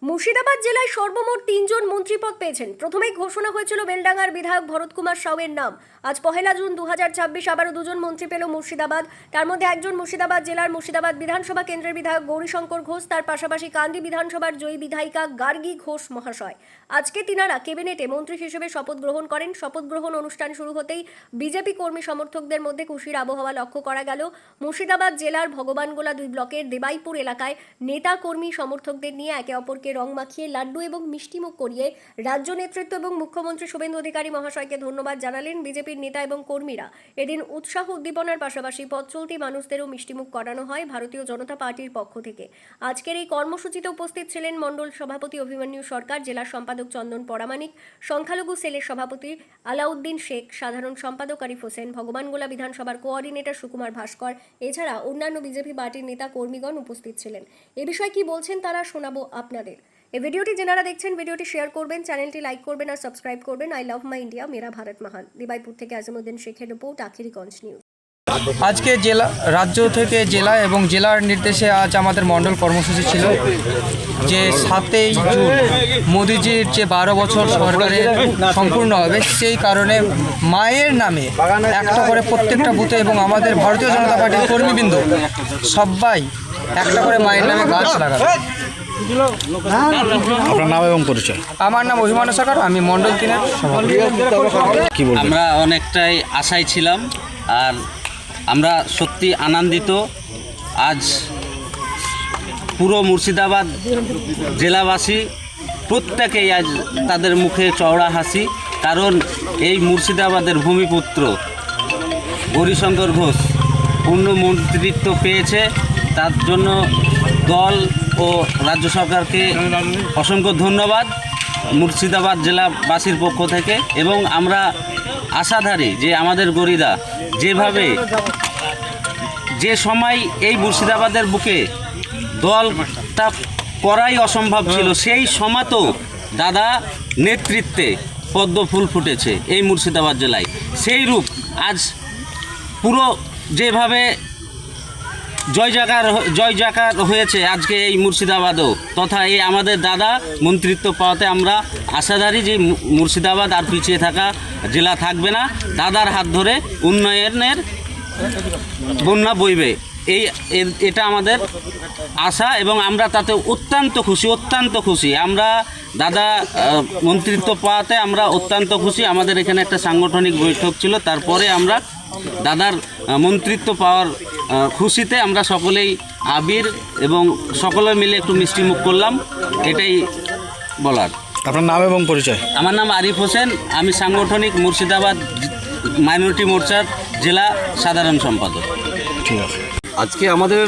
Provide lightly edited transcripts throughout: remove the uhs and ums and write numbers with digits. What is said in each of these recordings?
মুর্শিদাবাদ জেলায় সর্বমোট 3 জন মন্ত্রীপদ পেয়েছেন। প্রথমেই ঘোষণা হয়েছিল বেলডাঙ্গার বিধায়ক ভরত কুমার সাউয়ের নাম। আজ 1 জুন 2026 আবারও 2 জন মন্ত্রী পেল মুর্শিদাবাদ। তার মধ্যে একজন মুর্শিদাবাদ জেলার মুর্শিদাবাদ বিধানসভা কেন্দ্রের বিধায়ক গৌরীশঙ্কর ঘোষ, তার পাশাপাশি কান্দি বিধানসভার জয়ী বিধায়িকা গার্গী ঘোষ মহাশয়। আজকে তিনারা ক্যাবিনেটে মন্ত্রী হিসেবে শপথ গ্রহণ করেন। শপথ গ্রহণ অনুষ্ঠান শুরু হতেই বিজেপি কর্মী সমর্থকদের মধ্যে খুশির আবহাওয়া লক্ষ্য করা গেল। মুর্শিদাবাদ জেলার ভগবানগোলা 2 ব্লকের দেবাইপুর এলাকায় নেতা কর্মী সমর্থকদের নিয়ে একে অপরকে রং মাখিয়ে লাড্ডু এবং মিষ্টিমুখ করিয়ে রাজ্য নেতৃত্ব এবং মুখ্যমন্ত্রী শুভেন্দু অধিকারী মহাশয়কে ধন্যবাদ জানালেন বিজেপির নেতা এবং কর্মীরা। এদিন উৎসাহ উদ্দীপনার পাশাপাশি পথ চলতি মানুষদেরও মিষ্টিমুখ করানো হয় ভারতীয় জনতা পার্টির পক্ষ থেকে। আজকের এই কর্মসূচিতে উপস্থিত ছিলেন মণ্ডল সভাপতি অভিমন্যু সরকার, জেলা সম্পাদক চন্দন পরামানিক, সংখ্যালঘু সেলের সভাপতি আলাউদ্দিন শেখ, সাধারণ সম্পাদক আরিফ হোসেন, ভগবানগোলা বিধানসভার কোঅর্ডিনেটর সুকুমার ভাস্কর, এছাড়া অন্যান্য বিজেপি পার্টির নেতা কর্মীগণ উপস্থিত ছিলেন। এ বিষয়ে কি বলছেন তারা শোনাবো আপনাদের। এই ভিডিওটি যারা দেখছেন ভিডিওটি শেয়ার করবেন, চ্যানেলটি লাইক করবেন আর সাবস্ক্রাইব করবেন। আই লাভ মাই ইন্ডিয়া, মেরা ভারত মহান। দিবাইপুর থেকে আজমউদ্দিন শেখের রিপোর্ট, আখিরিগঞ্জ নিউজ। আজকে জেলা রাজ্য থেকে জেলা এবং জেলার নির্দেশে আজ আমাদের মণ্ডল কর্মসূচি ছিল যে 7 জুন মোদিজির যে 12 বছর সরকারের সম্পূর্ণ হবে, সেই কারণে মায়ের নামে একটা করে প্রত্যেকটা বুথে এবং আমাদের ভারতীয় জনতা পার্টির কর্মীবৃন্দ সবাই একটা করে মায়ের নামে গাছ লাগাবে। আপনার নাম এবং পরিচয়? আমার নাম অভিমন্যু সরকার, আমি মণ্ডল 3-এর সভাপতি। কি বলবেন? আমরা অনেকটাই আশায় ছিলাম আর আমরা সত্যি আনন্দিত। আজ পুরো মুর্শিদাবাদ জেলাবাসী প্রত্যেকেই আজ তাদের মুখে চওড়া হাসি, কারণ এই মুর্শিদাবাদের ভূমিপুত্র গৌরীশঙ্কর ঘোষ পূর্ণ মন্ত্রিত্ব পেয়েছে। তার জন্য দল ও রাজ্য সরকারকে অসংখ্য ধন্যবাদ মুর্শিদাবাদ জেলাবাসীর পক্ষ থেকে। এবং আমরা আশাধারী যে আমাদের গরিদা যেভাবে যে সময় এই মুর্শিদাবাদের বুকে দলটা করাই অসম্ভব ছিল, সেই সময়তেও দাদা নেতৃত্বে পদ্ম ফুল ফুটেছে এই মুর্শিদাবাদ জেলায়। সেই রূপ আজ পুরো যেভাবে জয় জাকার হয়েছে আজকে এই মুর্শিদাবাদও, তথা এই আমাদের দাদা মন্ত্রিত্ব পাওয়াতে আমরা আশাধারী যে মুর্শিদাবাদ আর পিছিয়ে থাকা জেলা থাকবে না। দাদার হাত ধরে উন্নয়নের বন্যা বইবে, এটা আমাদের আশা এবং আমরা তাতে অত্যন্ত খুশি। আমরা দাদা মন্ত্রিত্ব পাওয়াতে আমরা অত্যন্ত খুশি। আমাদের এখানে একটা সাংগঠনিক বৈঠক ছিল, তারপরে আমরা দাদার মন্ত্রিত্ব পাওয়ার খুশিতে আমরা সকলেই আবির এবং সকলে মিলে একটু মিষ্টিমুখ করলাম, এটাই বলার। আপনার নাম এবং পরিচয়? আমার নাম আরিফ হোসেন, আমি সাংগঠনিক মুর্শিদাবাদ মাইনরিটি মোর্চার জেলা সাধারণ সম্পাদক। ঠিক আছে। আজকে আমাদের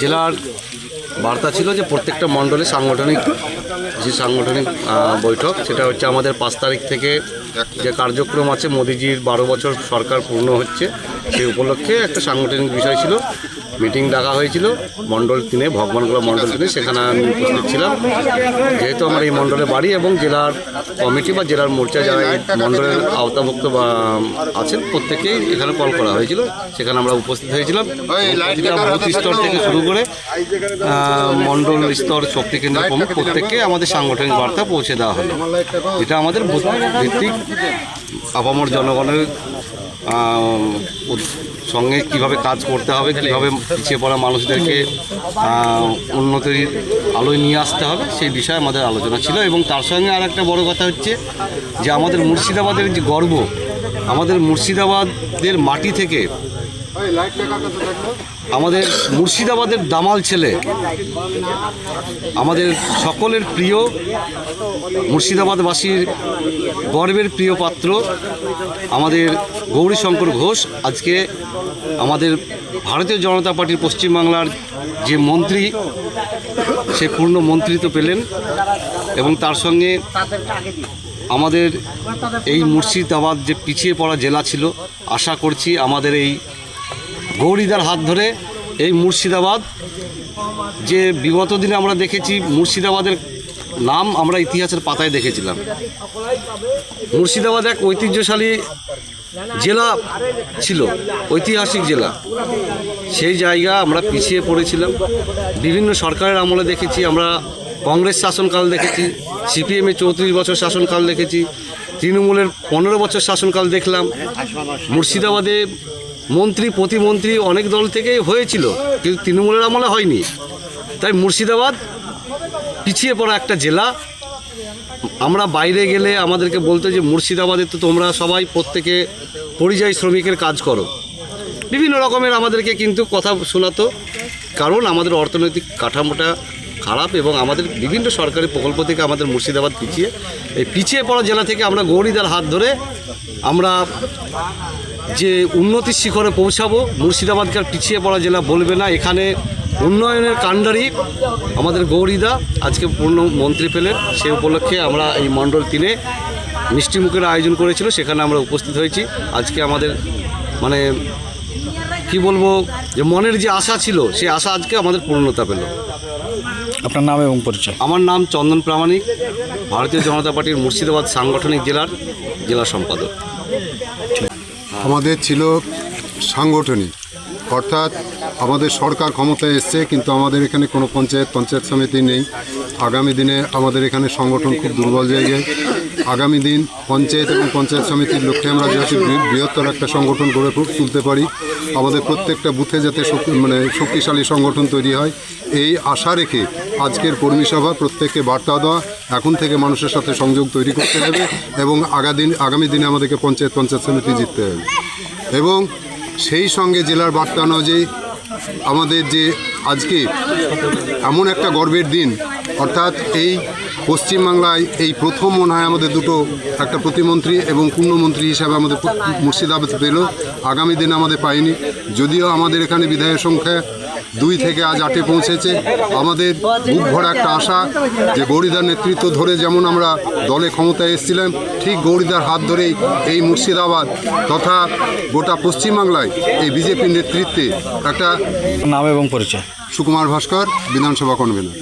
জেলার বার্তা ছিল যে প্রত্যেকটা মণ্ডলে সাংগঠনিক বৈঠক, সেটা হচ্ছে আমাদের 5 তারিখ থেকে যে কার্যক্রম আছে, মোদিজির 12 বছর সরকার পূর্ণ হচ্ছে, সেই উপলক্ষে একটা সাংগঠনিক বিষয় ছিল। মিটিং ডাকা হয়েছিল মণ্ডল 3-এ, ভগবানগোলা মণ্ডল 3-এ, সেখানে আমি উপস্থিত ছিলাম। যেহেতু আমার এই মণ্ডলে বাড়ি এবং জেলার কমিটি বা জেলার মোর্চা যারা এই মণ্ডলের আওতাভুক্ত বা আছেন প্রত্যেকেই এখানে কল করা হয়েছিল, সেখানে আমরা উপস্থিত হয়েছিলাম। বুথ স্তর থেকে শুরু করে মণ্ডল স্তর, শক্তি কেন্দ্র প্রমুখ প্রত্যেককে আমাদের সাংগঠনিক বার্তা পৌঁছে দেওয়া হলো। এটা আমাদের বুথ ভিত্তিক আপামর জনগণের সঙ্গে কীভাবে কাজ করতে হবে, কীভাবে পিছিয়ে পড়া মানুষদেরকে উন্নতির আলোয় নিয়ে আসতে হবে, সেই বিষয়ে আমাদের আলোচনা ছিল। এবং তার সঙ্গে আর একটা বড় কথা হচ্ছে যে আমাদের মুর্শিদাবাদের যে গর্ব, আমাদের মুর্শিদাবাদের মাটি থেকে আমাদের মুর্শিদাবাদের দামাল ছেলে, আমাদের সকলের প্রিয় মুর্শিদাবাদবাসীর গর্বের প্রিয় পাত্র আমাদের গৌরীশঙ্কর ঘোষ আজকে আমাদের ভারতীয় জনতা পার্টির পশ্চিমবাংলার যে মন্ত্রী, সে পূর্ণ মন্ত্রিত্ব পেলেন। এবং তার সঙ্গে আমাদের এই মুর্শিদাবাদ যে পিছিয়ে পড়া জেলা ছিল, আশা করছি আমাদের এই গৌরীদার হাত ধরে এই মুর্শিদাবাদ, যে বিগত দিনে আমরা দেখেছি মুর্শিদাবাদের নাম আমরা ইতিহাসের পাতায় দেখেছিলাম। মুর্শিদাবাদ এক ঐতিহ্যশালী জেলা ছিল, ঐতিহাসিক জেলা। সেই জায়গা আমরা পিছিয়ে পড়েছিলাম। বিভিন্ন সরকারের আমলে দেখেছি, আমরা কংগ্রেস শাসনকাল দেখেছি, সিপিএমের 34 বছর শাসনকাল দেখেছি, তৃণমূলের 15 বছর শাসনকাল দেখলাম। মুর্শিদাবাদে মন্ত্রী প্রতিমন্ত্রী অনেক দল থেকেই হয়েছিল, কিন্তু তৃণমূলের আমলে হয়নি। তাই মুর্শিদাবাদ পিছিয়ে পড়া একটা জেলা। আমরা বাইরে গেলে আমাদেরকে বলতো যে মুর্শিদাবাদে তো তোমরা সবাই প্রত্যেকে পরিযায়ী শ্রমিকের কাজ করো, বিভিন্ন রকমের আমাদেরকে কিন্তু কথা শোনাতো। কারণ আমাদের অর্থনৈতিক কাঠামোটা খারাপ এবং আমাদের বিভিন্ন সরকারি প্রকল্প থেকে আমাদের মুর্শিদাবাদ পিছিয়ে। এই পিছিয়ে পড়া জেলা থেকে আমরা গৌরীদার হাত ধরে আমরা যে উন্নতির শিখরে পৌঁছাবো। মুর্শিদাবাদকে আর পিছিয়ে পড়া জেলা বলবে না। এখানে উন্নয়নের কাণ্ডারি আমাদের গৌরীদা আজকে পূর্ণ মন্ত্রী পেলেন। সেই উপলক্ষে আমরা এই মণ্ডল 3-এ মিষ্টিমুখের আয়োজন করেছিল, সেখানে আমরা উপস্থিত হয়েছি। আজকে আমাদের মানে কি বলবো, যে মনের যে আশা ছিল সেই আশা আজকে আমাদের পূর্ণতা পেল। আপনার নাম এবং পরিচয়। আমার নাম চন্দন প্রামাণিক, ভারতীয় জনতা পার্টির মুর্শিদাবাদ সাংগঠনিক জেলা সম্পাদক। আমাদের ছিল সাংগঠনিক, অর্থাৎ আমাদের সরকার ক্ষমতায় এসছে, কিন্তু আমাদের এখানে কোনো পঞ্চায়েত সমিতি নেই। আগামী দিনে আমাদের এখানে সংগঠন খুব দুর্বল জায়গায়। আগামী দিন পঞ্চায়েত এবং পঞ্চায়েত সমিতির লক্ষ্যে আমরা যাতে বৃহত্তর একটা সংগঠন গড়ে তুলতে পারি, আমাদের প্রত্যেকটা বুথে যাতে শক্তিশালী সংগঠন তৈরি হয়, এই আশা রেখে আজকের কর্মী সভা। প্রত্যেককে বার্তা দেওয়া, এখন থেকে মানুষের সাথে সংযোগ তৈরি করতে হবে এবং আগামী দিনে আমাদেরকে পঞ্চায়েত সমিতি জিততে হবে। এবং সেই সঙ্গে জেলার বার্তা নয় যে আমাদের যে আজকে এমন একটা গর্বের দিন, অর্থাৎ এই পশ্চিমবাংলায় এই প্রথম মনে হয় আমাদের দুটো, একটা প্রতিমন্ত্রী এবং পূর্ণমন্ত্রী হিসাবে আমাদের মুর্শিদাবাদ পেল। আগামী দিনে আমাদের পাইনি, যদিও আমাদের এখানে বিধায়ক সংখ্যা 2 থেকে আজ 8-এ পৌঁছেছে। আমাদের বুক ভরা একটা আশা যে গৌরীদার নেতৃত্ব ধরে যেমন আমরা দলে ক্ষমতায় এসেছিলাম, ঠিক গৌরীদার হাত ধরেই এই মুর্শিদাবাদ তথা গোটা পশ্চিমবাংলায় এই বিজেপির নেতৃত্বে একটা। নাম এবং পরিচয়। সুকুমার ভাস্কর, বিধানসভা কনভেনর।